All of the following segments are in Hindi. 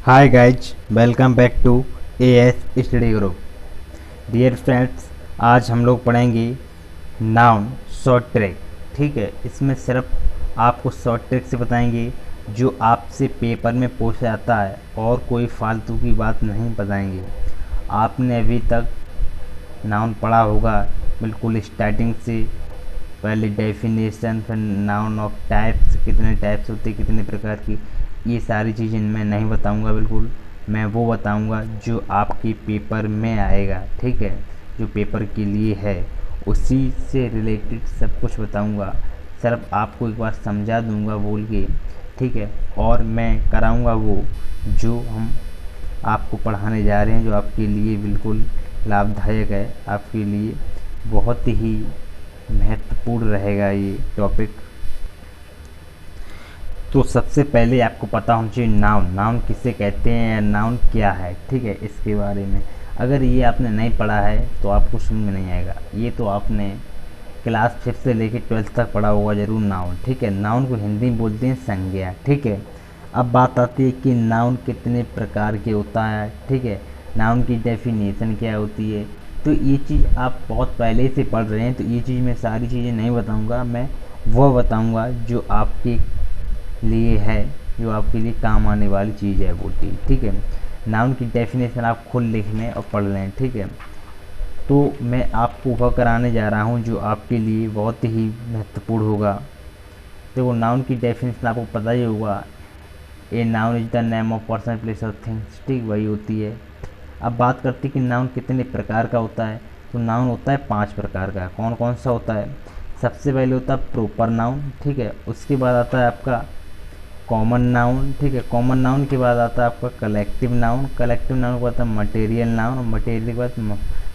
Hi guys, welcome back to AS study group. Dear friends, आज हम लोग पढ़ेंगे नाउन शॉर्ट ट्रिक। ठीक है, इसमें सिर्फ आपको शॉर्ट ट्रिक से बताएंगे जो आपसे पेपर में पूछा जाता है और कोई फालतू की बात नहीं बताएंगे। आपने अभी तक नाउन पढ़ा होगा बिल्कुल स्टार्टिंग से, पहले डेफिनेशन, फिर नाउन ऑफ टाइप्स, कितने टाइप्स होते, कितने प्रकार की, ये सारी चीज़ें मैं नहीं बताऊंगा। बिल्कुल मैं वो बताऊंगा जो आपके पेपर में आएगा। ठीक है, जो पेपर के लिए है उसी से रिलेटेड सब कुछ बताऊंगा। सिर्फ आपको एक बार समझा दूंगा बोल के। ठीक है, और मैं कराऊंगा वो जो हम आपको पढ़ाने जा रहे हैं, जो आपके लिए बिल्कुल लाभदायक है, आपके लिए बहुत ही महत्वपूर्ण रहेगा ये टॉपिक। तो सबसे पहले आपको पता होना चाहिए नाउन नाउन किसे कहते हैं या नाउन क्या है। ठीक है, इसके बारे में अगर ये आपने नहीं पढ़ा है तो आपको समझ में नहीं आएगा। ये तो आपने क्लास 5 से लेकर 12th तक पढ़ा होगा जरूर नाउन। ठीक है, नाउन को हिंदी में बोलते हैं संज्ञा। ठीक है, अब बात आती है कि नाउन कितने प्रकार के होता है। ठीक है, नाउन की डेफिनेशन क्या होती है। तो ये चीज़ आप बहुत पहले से पढ़ रहे हैं, तो ये चीज़ मैं सारी चीज़ें नहीं बताऊंगा। मैं वो बताऊंगा जो आपके लिए है, जो आपके लिए काम आने वाली चीज़ है वो चीज़। ठीक है, नाउन की डेफिनेशन आप खुद लिख लें और पढ़ लें। ठीक है, तो मैं आपको वह कराने जा रहा हूँ जो आपके लिए बहुत ही महत्वपूर्ण होगा। देखो, नाउन की डेफिनेशन आपको पता ही होगा, a noun is the name of person, place और थिंग्स। ठीक, वही होती है। अब बात करते हैं कि नाउन कितने प्रकार का होता है। तो नाउन होता है 5 प्रकार का। कौन कौन सा होता है? सबसे पहले होता है प्रॉपर नाउन। ठीक है, उसके बाद आता है आपका कॉमन नाउन। ठीक है, कॉमन नाउन के बाद आता है आपका कलेक्टिव नाउन। कलेक्टिव नाउन के बाद आता है मटेरियल नाउन, और मटेरियल के बाद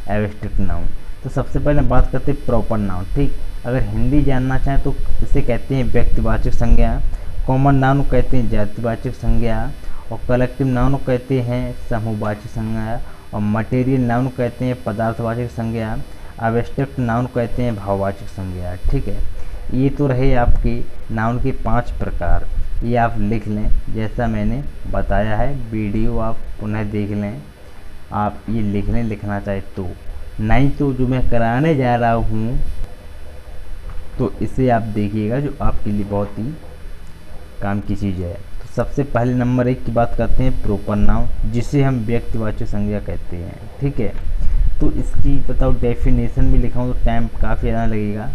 एब्स्ट्रैक्ट नाउन। तो सबसे पहले बात करते हैं प्रॉपर नाउन। ठीक, अगर हिंदी जानना चाहें तो इसे कहते हैं व्यक्तिवाचक संज्ञा, कॉमन नाउन कहते हैं जातिवाचक संज्ञा, और कलेक्टिव नाउन कहते हैं समूहवाचक संज्ञा, और मटेरियल नाउन कहते हैं पदार्थवाचक संज्ञा, एब्स्ट्रैक्ट नाउन कहते हैं भाववाचक संज्ञा। ठीक है, ये तो रहे आपके नाउन के 5 प्रकार। ये आप लिख लें जैसा मैंने बताया है, वीडियो आप पुनः देख लें। आप ये लिख लें लिखना चाहे तो, नहीं तो जो मैं कराने जा रहा हूँ तो इसे आप देखिएगा, जो आपके लिए बहुत ही काम की चीज़ है। तो सबसे पहले नंबर 1 की बात करते हैं प्रॉपर नाउन, जिसे हम व्यक्तिवाचक संज्ञा कहते हैं। ठीक है, तो इसकी बताओ डेफिनेशन भी लिखाऊँ तो टाइम काफ़ी ज़्यादा लगेगा।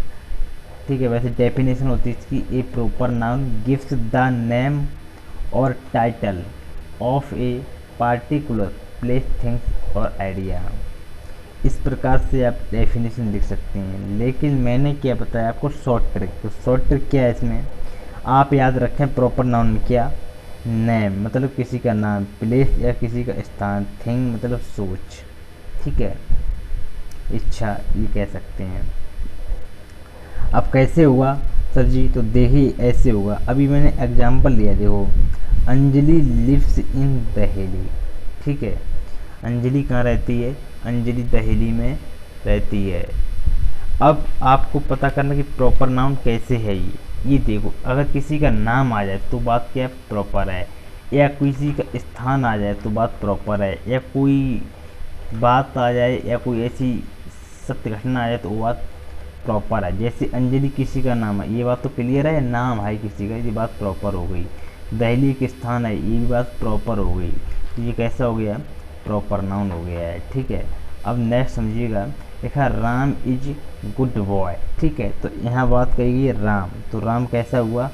ठीक है, वैसे डेफिनेशन होती है इसकी, a proper noun gives the name और title of a particular place, things और आइडिया। इस प्रकार से आप डेफिनेशन लिख सकते हैं। लेकिन मैंने क्या बताया आपको शॉर्ट ट्रिक। तो शॉर्ट ट्रिक क्या है इसमें, आप याद रखें प्रॉपर नाउन में क्या, नेम मतलब किसी का नाम, प्लेस या किसी का स्थान, थिंग मतलब सोच। ठीक है, इच्छा ये कह सकते हैं। अब कैसे हुआ सर जी? तो देखिए ऐसे होगा। अभी मैंने एग्जाम्पल लिया, देखो, अंजलि लिव्स इन दहेली। ठीक है, अंजलि कहाँ रहती है? अंजलि दहेली में रहती है। अब आपको पता करना कि प्रॉपर नाउन कैसे है ये देखो, अगर किसी का नाम आ जाए तो बात क्या है, प्रॉपर है, या किसी का स्थान आ जाए तो बात प्रॉपर है, या कोई बात आ जाए या कोई ऐसी सत्य घटना आ जाए तो वो बात प्रॉपर है। जैसे अंजलि किसी का नाम है, ये बात तो क्लियर है, नाम है किसी का, ये बात प्रॉपर हो गई। दहली एक स्थान है, ये भी बात प्रॉपर हो गई। तो ये कैसा हो गया, प्रॉपर नाउन हो गया है। ठीक है, अब नेक्स्ट समझिएगा, लिखा राम इज गुड बॉय। ठीक है, तो यहाँ बात करेगी राम, तो राम कैसा हुआ,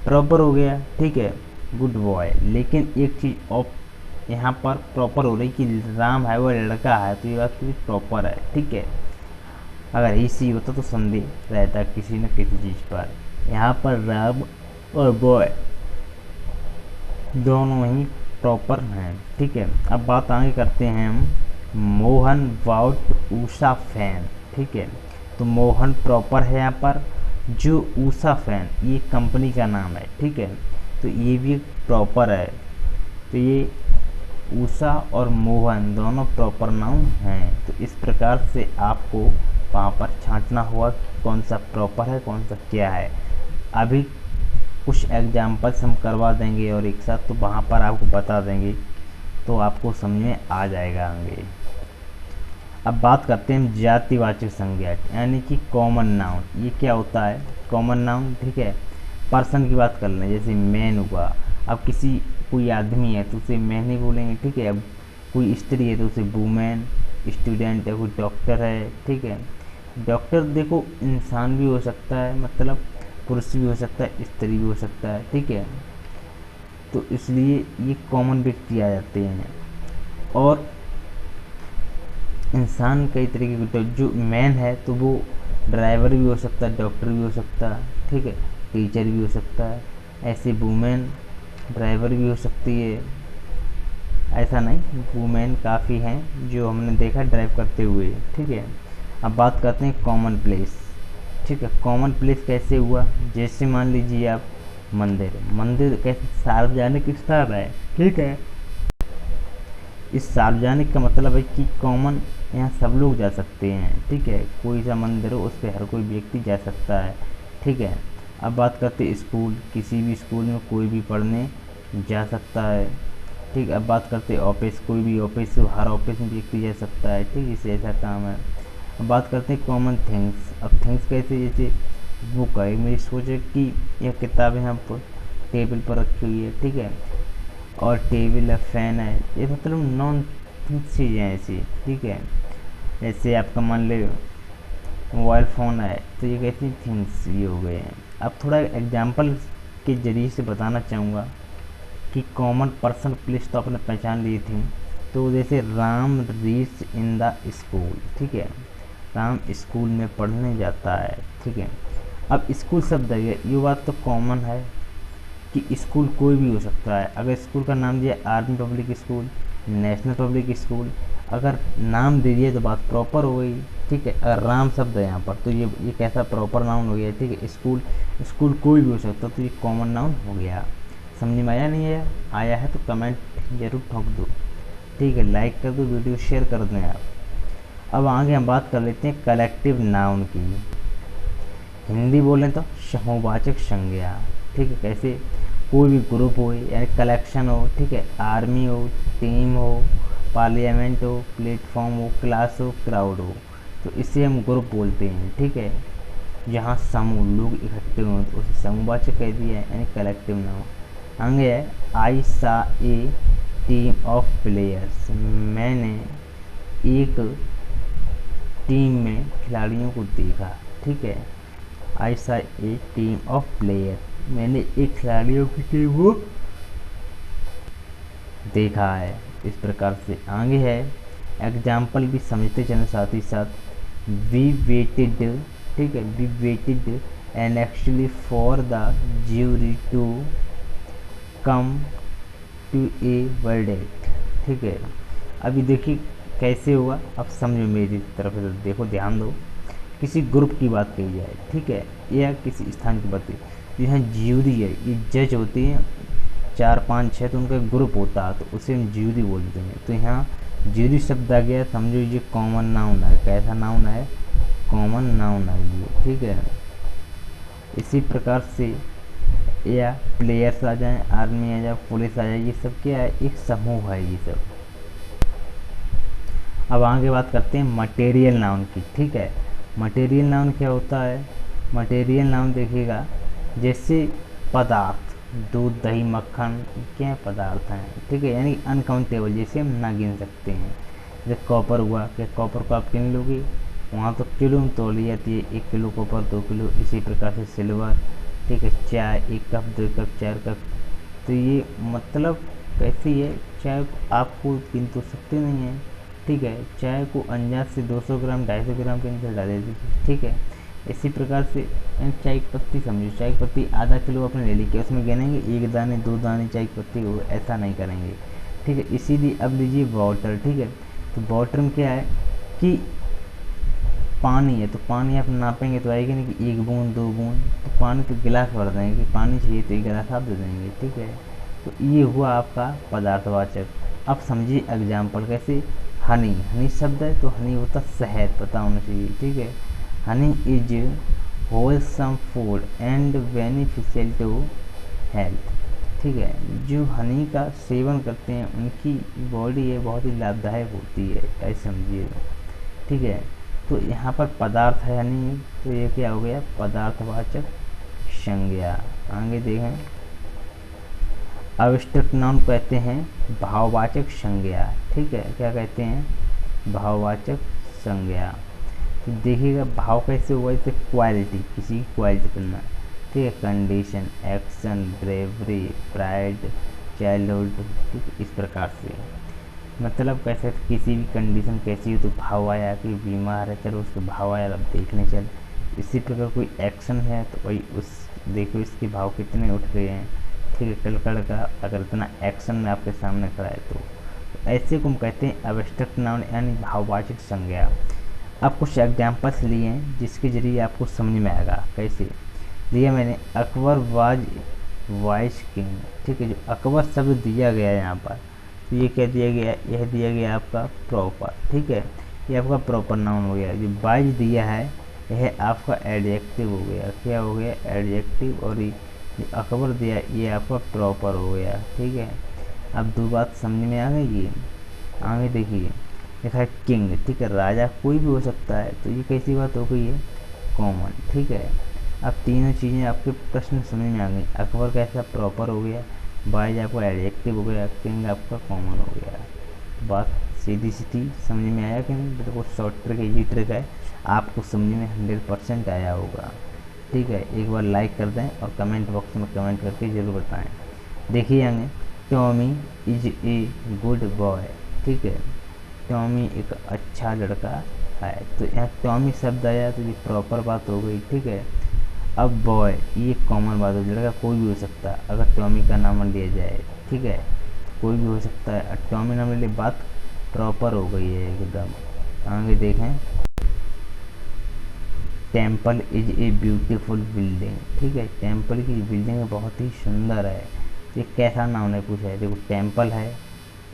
प्रॉपर हो गया। ठीक है, गुड बॉय। लेकिन एक चीज़ ऑफ यहाँ पर प्रॉपर हो रही कि राम है वो लड़का है, तो ये बात भी प्रॉपर है। ठीक है, अगर इसी होता तो संदेह रहता किसी न किसी चीज़ पर। यहाँ पर राम और बॉय दोनों ही प्रॉपर हैं। ठीक है, अब बात आगे करते हैं हम, मोहन बाउट ऊषा फैन। ठीक है, तो मोहन प्रॉपर है यहाँ पर, जो ऊषा फैन ये कंपनी का नाम है। ठीक है, तो ये भी प्रॉपर है। तो ये ऊषा और मोहन दोनों प्रॉपर नाउन हैं। तो इस प्रकार से आपको वहाँ पर छांटना होगा कौन सा प्रॉपर है कौन सा क्या है। अभी कुछ एग्जाम्पल्स हम करवा देंगे और एक साथ, तो वहाँ पर आपको बता देंगे तो आपको समझ में आ जाएगा आगे। अब बात करते हैं हम जातिवाचक संज्ञा यानी कि कॉमन नाउन। ये क्या होता है कॉमन नाउन, ठीक है। पर्सन की बात कर लें, जैसे मैन हुआ। अब कोई आदमी है तो उसे मैन ही बोलेंगे, ठीक है। अब कोई स्त्री है तो उसे वुमेन, स्टूडेंट है, कोई डॉक्टर है, ठीक है। डॉक्टर देखो इंसान भी हो सकता है, मतलब पुरुष भी हो सकता है, स्त्री भी हो सकता है, ठीक है। तो इसलिए ये कॉमन व्यक्ति आ जाते हैं। और इंसान कई तरीके के, तो जो मैन है तो वो ड्राइवर भी हो सकता है, डॉक्टर भी हो सकता है, ठीक है, टीचर भी हो सकता है। ऐसे वुमेन ड्राइवर भी हो सकती है, ऐसा नहीं, वुमेन काफ़ी हैं जो हमने देखा ड्राइव करते हुए, ठीक है। अब बात करते हैं कॉमन प्लेस, ठीक है। कॉमन प्लेस कैसे हुआ, जैसे मान लीजिए आप मंदिर कैसे सार्वजनिक स्थान है, ठीक है। इस सार्वजनिक का मतलब है कि कॉमन, यहाँ सब लोग जा सकते हैं, ठीक है। कोई सा मंदिर हो उस पर हर कोई व्यक्ति जा सकता है, ठीक है। अब बात करते हैं स्कूल, किसी भी स्कूल में कोई भी पढ़ने जा सकता है, ठीक। अब बात करते हैं ऑफिस, कोई भी ऑफिस, हर ऑफिस में व्यक्ति जा सकता है, ठीक, इसे ऐसा काम है। अब बात करते हैं कॉमन थिंग्स। अब थिंग्स कैसे, जैसे बुक है, मेरी सोच है कि यह किताब यहाँ पर टेबल पर रखी हुई है, ठीक है। और टेबल है, फैन है, ये मतलब नॉन थिंग्स चीज़ें हैं ऐसी, ठीक है। जैसे आपका मान ले मोबाइल फ़ोन है तो ये कैसी थिंग्स ये हो गए हैं। अब थोड़ा एग्जाम्पल के जरिए से बताना चाहूँगा कि कॉमन पर्सन प्लेस तो आपने पहचान ली थी। तो जैसे Ram reach in the school, ठीक है, राम स्कूल में पढ़ने जाता है, ठीक है। अब स्कूल शब्द है, ये बात तो कॉमन है कि स्कूल कोई भी हो सकता है। अगर स्कूल का नाम दिया army public school, national public school, अगर नाम दे दिए तो बात प्रॉपर हो गई, ठीक है। अगर राम शब्द है यहाँ पर तो ये कैसा प्रॉपर नाउन हो गया, ठीक है। स्कूल कोई भी हो सकता तो ये कॉमन नाउन हो गया। समझ में आया नहीं आया है तो कमेंट जरूर ठोक दो, ठीक है। लाइक कर दो, वीडियो शेयर कर दें आप। अब आगे हम बात कर लेते हैं कलेक्टिव नाउन की। हिंदी बोलें तो समूहवाचक संज्ञा, ठीक है। कैसे, कोई भी ग्रुप हो यानी कलेक्शन हो, ठीक है, आर्मी हो, टीम हो, पार्लियामेंट हो, प्लेटफॉर्म हो, क्लास हो, क्राउड हो, तो इसे हम ग्रुप बोलते हैं, ठीक है। जहाँ समूह लोग इकट्ठे हों तो उसे समूहवाचक कह दिया है यानी कलेक्टिव नाउन। आगे है आई सा ए टीम ऑफ प्लेयर्स, मैंने एक टीम में खिलाड़ियों को देखा, ठीक है। आई सा ए टीम ऑफ प्लेयर, मैंने एक खिलाड़ियों की टीम को देखा है। इस प्रकार से आगे है एग्जाम्पल भी समझते चलें साथ ही साथ। वी वेटेड, ठीक है, we waited and actually for the jury to come to a verdict, ठीक है। अभी देखिए कैसे हुआ, अब समझो मेरी तरफ से, देखो ध्यान दो। किसी ग्रुप की बात कही जाए, ठीक है, या किसी स्थान की बात कही, यहाँ ज्यूरी है, ये जज होते हैं 4 5 6, तो उनका ग्रुप होता है तो उसे हम ज्यूरी बोलते हैं। तो यहाँ ज्यूरी शब्द आ गया, समझो ये कॉमन नाउन है। कैसा नाउन है, कॉमन नाउन है ये, ठीक है। इसी प्रकार से या प्लेयर्स आ जाए, आर्मी आ जाए, पुलिस आ जाए, ये सब क्या है, एक समूह है ये सब। अब आगे बात करते हैं मटेरियल नाउन की, ठीक है। मटेरियल नाउन क्या होता है, मटेरियल नाउन देखिएगा जैसे पदार्थ, दूध, दही, मक्खन, क्या पदार्थ हैं, ठीक है, यानी अनकाउंटेबल, जैसे हम ना गिन सकते हैं। जैसे कॉपर हुआ, क्या कॉपर को आप गिन लोगे, वहाँ तो किलो में तोली जाती है, 1 किलो कॉपर, 2 किलो। इसी प्रकार से सिल्वर, ठीक है, चाय 1 कप, 2 कप, 4 कप, तो ये मतलब कैसी है, चाय आपको गिन तो सकते नहीं है, ठीक है। चाय को अंदाज से 200 ग्राम 250 ग्राम के अंदर डाल दीजिए, ठीक है। इसी प्रकार से चाय की पत्ती समझो, चाय की पत्ती आधा किलो आपने ले ली, क्या उसमें गिनेंगे 1 दाने 2 दाने चाय की पत्ती हो, ऐसा नहीं करेंगे, ठीक है। इसीलिए अब लीजिए वाटर, ठीक है। तो वाटर में क्या है कि पानी है, तो पानी आप नापेंगे तो आएगी नहीं कि 1 बूंद 2 बूंद, तो पानी तो गिलास भर देंगे कि पानी चाहिए तो 1 गिलास आप दे देंगे, ठीक है। तो ये हुआ आपका पदार्थवाचक। अब समझिए एग्जाम्पल कैसे, हनी, हनी शब्द है तो हनी होता शहद, पता होना चाहिए, ठीक है। Honey is wholesome food and beneficial to health, ठीक है, जो हनी का सेवन करते हैं उनकी बॉडी है बहुत ही लाभदायक होती है, ऐसे समझिए। ठीक है, तो यहाँ पर पदार्थ है हनी, तो ये क्या हो गया, पदार्थवाचक संज्ञा। आगे देखें, अब्स्ट्रैक्ट नाउन कहते हैं भाववाचक संज्ञा। ठीक है, क्या कहते हैं, भाववाचक संज्ञा। तो देखिएगा भाव कैसे हुआ, जैसे क्वालिटी, किसी की क्वालिटी करना। ठीक है, condition, action, bravery, pride, childhood, ठीक, इस प्रकार से। मतलब कैसे, किसी भी कंडीशन कैसी हो तो भाव आया कि बीमार है, चलो उसके भाव आया, अब देखने चल। इसी प्रकार कोई एक्शन है तो वही उस देखो इसके भाव कितने उठ गए हैं। ठीक है, कल का अगर इतना एक्शन में आपके सामने खड़ा है तो ऐसे को हम कहते हैं अब्स्ट्रैक्ट नाउन यानी भाववाचक संज्ञा। अब कुछ एग्जाम्पल्स लिए हैं जिसके जरिए आपको समझ में आएगा। कैसे दिया मैंने, अकबर वाज वाइस किंग। ठीक है, जो अकबर शब्द दिया गया है यहाँ पर, तो ये क्या दिया गया, यह दिया गया आपका प्रॉपर। ठीक है, ये आपका प्रॉपर नाउन हो गया। जो वाइज दिया है यह आपका एडजेक्टिव हो गया। क्या हो गया, एडजेक्टिव। और ये अकबर दिया ये आपका प्रॉपर हो गया। ठीक है, अब दो बात समझ में आ गई। आगे देखिए, लिखा है किंग। ठीक है, राजा कोई भी हो सकता है, तो ये कैसी बात हो गई है, कॉमन। ठीक है, अब तीनों चीज़ें आपके प्रश्न समझ में आ गई। अकबर कैसा, प्रॉपर हो गया, वाइज आपका एडजेक्टिव हो गया, किंग आपका कॉमन हो गया। बात सीधी सी थी, समझ में आया कि नहीं, बिल्कुल शॉर्ट ट्रिक है, ये ट्रिक है, आपको समझ में 100% आया होगा। ठीक है, एक बार लाइक कर दें और कमेंट बॉक्स में कमेंट करके ज़रूर बताएं। देखिए आगे, Tommy is a good boy. ठीक है, टॉमी एक अच्छा लड़का है, तो यहाँ टॉमी शब्द आया तो ये प्रॉपर बात हो गई। ठीक है, अब बॉय ये कॉमन बात हो, लड़का कोई भी हो सकता है अगर टॉमी का नाम लिया जाए। ठीक है, कोई भी हो सकता है, टॉमी नाम ले, बात प्रॉपर हो गई है एकदम। आगे देखें, temple is a beautiful building. ठीक है, टेम्पल की बिल्डिंग बहुत ही सुंदर है। ये कैसा नाम है पूछा है, देखो टेम्पल है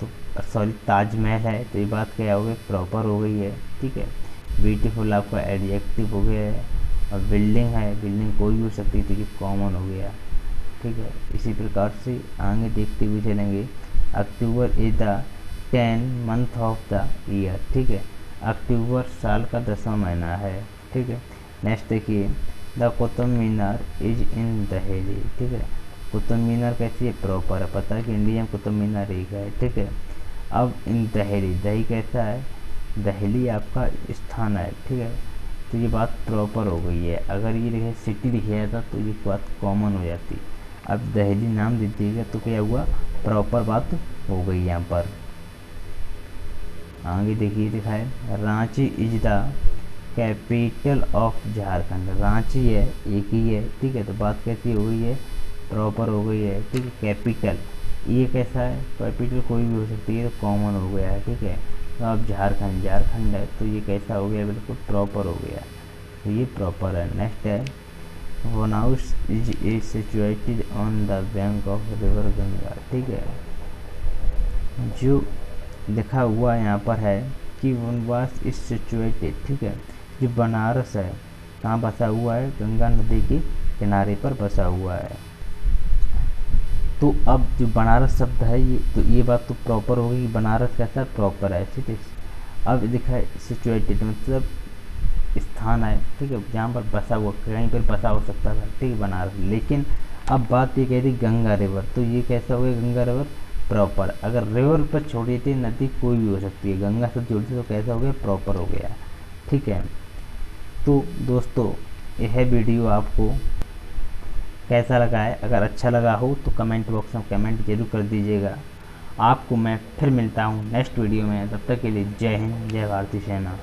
तो सॉरी ताजमहल है, तो ये बात क्या हो गई, प्रॉपर हो गई है। ठीक है, ब्यूटीफुल आपका एडजेक्टिव हो गया है, और बिल्डिंग है, बिल्डिंग कोई भी हो सकती थी, ये कॉमन हो गया। ठीक है, इसी प्रकार से आगे देखते हुए चलेंगे। October is the 10 month of the year. ठीक है, अक्टूबर साल का 10वां महीना है। ठीक है, नेक्स्ट देखिए, the Qutub Minar is in Delhi. ठीक है, कुतुब मीनार कैसी है, प्रॉपर है, पता है कि इंडिया में कुतुब मीनार एक है। ठीक है, अब इन दिल्ली, दही कैसा है, दिल्ली आपका स्थान है। ठीक है, तो ये बात प्रॉपर हो गई है। अगर ये लिखे सिटी लिखा जाता तो ये बात कॉमन हो जाती। अब दिल्ली नाम दे दिएगा तो क्या हुआ, प्रॉपर बात हो गई यहाँ पर। आगे देखिए, लिखा है Ranchi is the capital of Jharkhand. Ranchi है, एक ही है। ठीक है, तो बात कैसी हो गई है, प्रॉपर हो गई है। ठीक है, कैपिटल ये कैसा है, कैपिटल कोई भी हो सकती है, तो कॉमन हो गया है। ठीक है, तो अब झारखंड, झारखंड है तो ये कैसा हो गया, बिल्कुल प्रॉपर हो गया, तो ये प्रॉपर है। नेक्स्ट है, वनाउस is a situated on the bank of river Ganga. ठीक है, जो लिखा हुआ यहाँ पर है कि वनवास इज सिचुएटेड। ठीक है, जो बनारस है कहाँ बसा हुआ है, गंगा नदी के किनारे पर बसा हुआ है। तो अब जो बनारस शब्द है ये, तो ये बात तो प्रॉपर होगी कि बनारस कैसा प्रॉपर है। ठीक है, अब दिखा है सिचुएटेड मतलब स्थान है। ठीक है, जहाँ पर बसा हुआ, कहीं पर बसा हो सकता था। ठीक है, बनारस। लेकिन अब बात ये कह रही गंगा रिवर, तो ये कैसा हो गया, गंगा रिवर प्रॉपर। अगर रिवर पर छोड़ी थी, नदी कोई भी हो सकती है, गंगा से जोड़ती तो कैसा हो गया, प्रॉपर हो गया। ठीक है, तो दोस्तों यह वीडियो आपको कैसा लगा है, अगर अच्छा लगा हो तो कमेंट बॉक्स में कमेंट जरूर कर दीजिएगा। आपको मैं फिर मिलता हूँ नेक्स्ट वीडियो में, तब तक के लिए जय हिंद, जय भारतीय सेना।